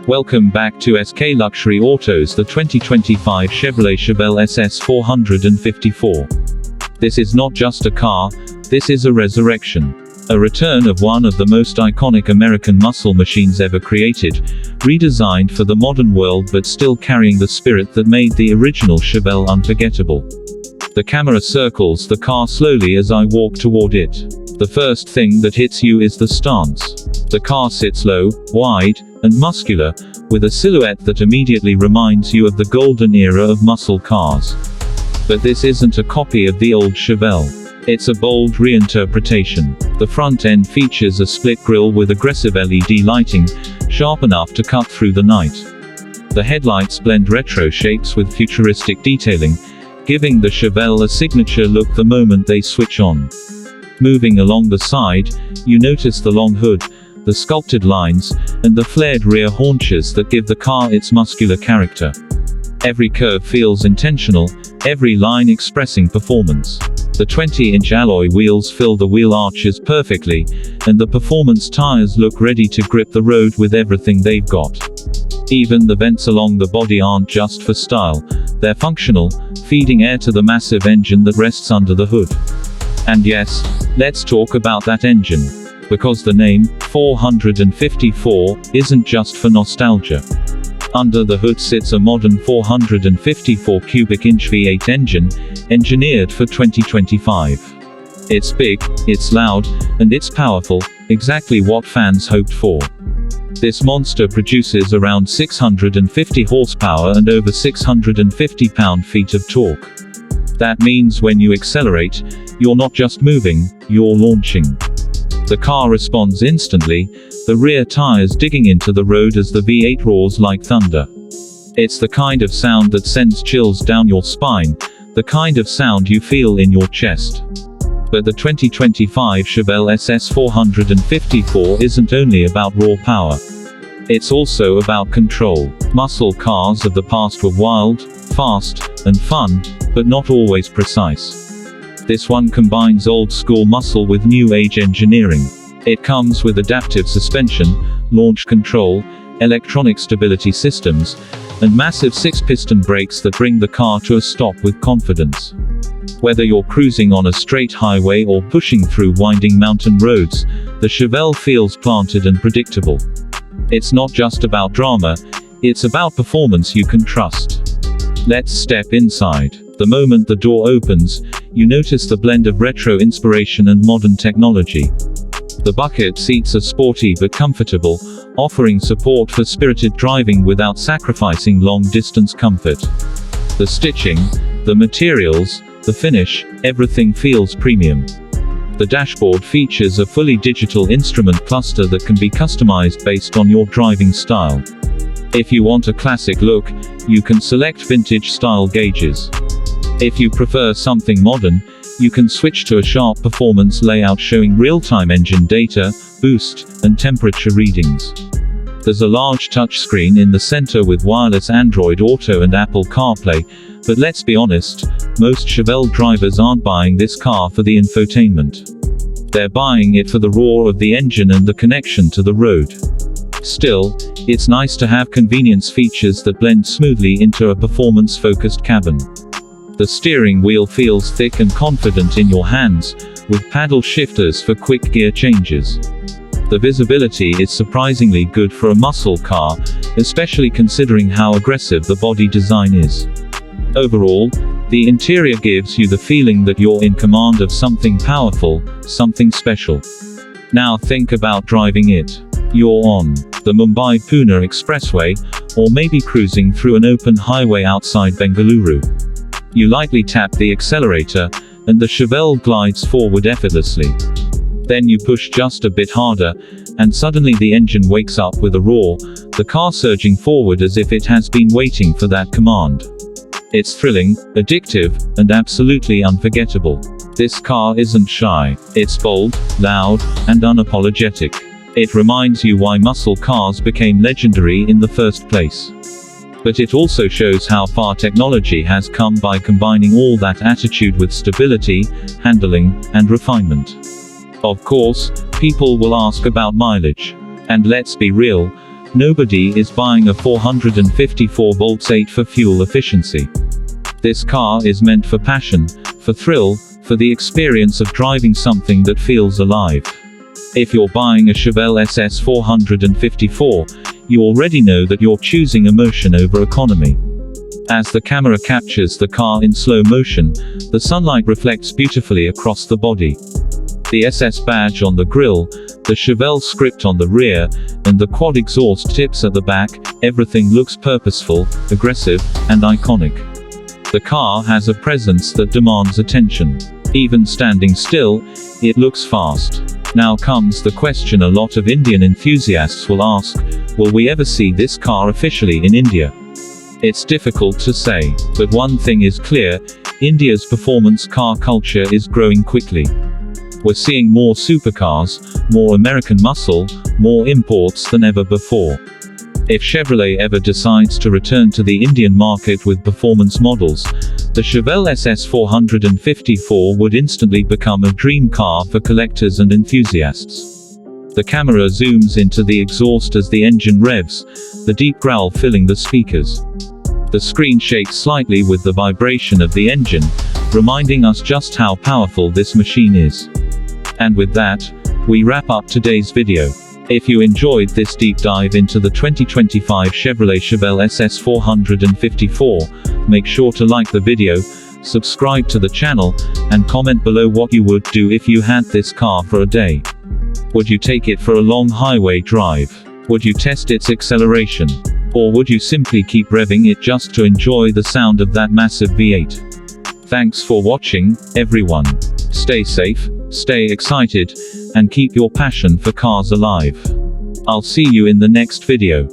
Welcome back to SK Luxury Autos, the 2025 Chevrolet Chevelle SS 454. This is not just a car, this is a resurrection. A return of one of the most iconic American muscle machines ever created, redesigned for the modern world but still carrying the spirit that made the original Chevelle unforgettable. The camera circles the car slowly as I walk toward it. The first thing that hits you is the stance. The car sits low, wide, and muscular, with a silhouette that immediately reminds you of the golden era of muscle cars. But this isn't a copy of the old Chevelle. It's a bold reinterpretation. The front end features a split grille with aggressive LED lighting, sharp enough to cut through the night. The headlights blend retro shapes with futuristic detailing, giving the Chevelle a signature look the moment they switch on. Moving along the side, you notice the long hood, the sculpted lines, and the flared rear haunches that give the car its muscular character. Every curve feels intentional, every line expressing performance. The 20-inch alloy wheels fill the wheel arches perfectly, and the performance tires look ready to grip the road with everything they've got. Even the vents along the body aren't just for style, they're functional, feeding air to the massive engine that rests under the hood. And yes, let's talk about that engine. Because the name, 454, isn't just for nostalgia. Under the hood sits a modern 454 cubic inch V8 engine, engineered for 2025. It's big, it's loud, and it's powerful, exactly what fans hoped for. This monster produces around 650 horsepower and over 650 pound-feet of torque. That means when you accelerate, you're not just moving, you're launching. The car responds instantly, the rear tires digging into the road as the V8 roars like thunder. It's the kind of sound that sends chills down your spine, the kind of sound you feel in your chest. But the 2025 Chevelle SS 454 isn't only about raw power. It's also about control. Muscle cars of the past were wild, fast, and fun, but not always precise. This one combines old-school muscle with new-age engineering. It comes with adaptive suspension, launch control, electronic stability systems, and massive 6-piston brakes that bring the car to a stop with confidence. Whether you're cruising on a straight highway or pushing through winding mountain roads, the Chevelle feels planted and predictable. It's not just about drama, it's about performance you can trust. Let's step inside. The moment the door opens, you notice the blend of retro inspiration and modern technology. The bucket seats are sporty but comfortable, offering support for spirited driving without sacrificing long-distance comfort. The stitching, the materials, the finish, everything feels premium. The dashboard features a fully digital instrument cluster that can be customized based on your driving style. If you want a classic look, you can select vintage-style gauges. If you prefer something modern, you can switch to a sharp performance layout showing real-time engine data, boost, and temperature readings. There's a large touchscreen in the center with wireless Android Auto and Apple CarPlay, but let's be honest, most Chevelle drivers aren't buying this car for the infotainment. They're buying it for the roar of the engine and the connection to the road. Still, it's nice to have convenience features that blend smoothly into a performance-focused cabin. The steering wheel feels thick and confident in your hands, with paddle shifters for quick gear changes. The visibility is surprisingly good for a muscle car, especially considering how aggressive the body design is. Overall, the interior gives you the feeling that you're in command of something powerful, something special. Now think about driving it. You're on the Mumbai-Pune Expressway, or maybe cruising through an open highway outside Bengaluru. You lightly tap the accelerator, and the Chevelle glides forward effortlessly. Then you push just a bit harder, and suddenly the engine wakes up with a roar, the car surging forward as if it has been waiting for that command. It's thrilling, addictive, and absolutely unforgettable. This car isn't shy. It's bold, loud, and unapologetic. It reminds you why muscle cars became legendary in the first place. But it also shows how far technology has come by combining all that attitude with stability, handling, and refinement. Of course, people will ask about mileage. And let's be real, Nobody is buying a 454 volts 8 for fuel efficiency. This car is meant for passion, for thrill, for the experience of driving something that feels alive. If you're buying a Chevelle SS 454, you already know that you're choosing emotion over economy. As the camera captures the car in slow motion, the sunlight reflects beautifully across the body. The SS badge on the grille, the Chevelle script on the rear, and the quad exhaust tips at the back, everything looks purposeful, aggressive, and iconic. The car has a presence that demands attention. Even standing still, it looks fast. Now comes the question a lot of Indian enthusiasts will ask: will we ever see this car officially in India? It's difficult to say, but one thing is clear: India's performance car culture is growing quickly. We're seeing more supercars, more American muscle, more imports than ever before. If Chevrolet ever decides to return to the Indian market with performance models, the Chevelle SS 454 would instantly become a dream car for collectors and enthusiasts. The camera zooms into the exhaust as the engine revs, the deep growl filling the speakers. The screen shakes slightly with the vibration of the engine, reminding us just how powerful this machine is. And with that, we wrap up today's video. If you enjoyed this deep dive into the 2025 Chevrolet Chevelle SS 454, make sure to like the video, subscribe to the channel, and comment below what you would do if you had this car for a day. Would you take it for a long highway drive? Would you test its acceleration? Or would you simply keep revving it just to enjoy the sound of that massive V8? Thanks for watching, everyone. Stay safe, stay excited, and keep your passion for cars alive. I'll see you in the next video.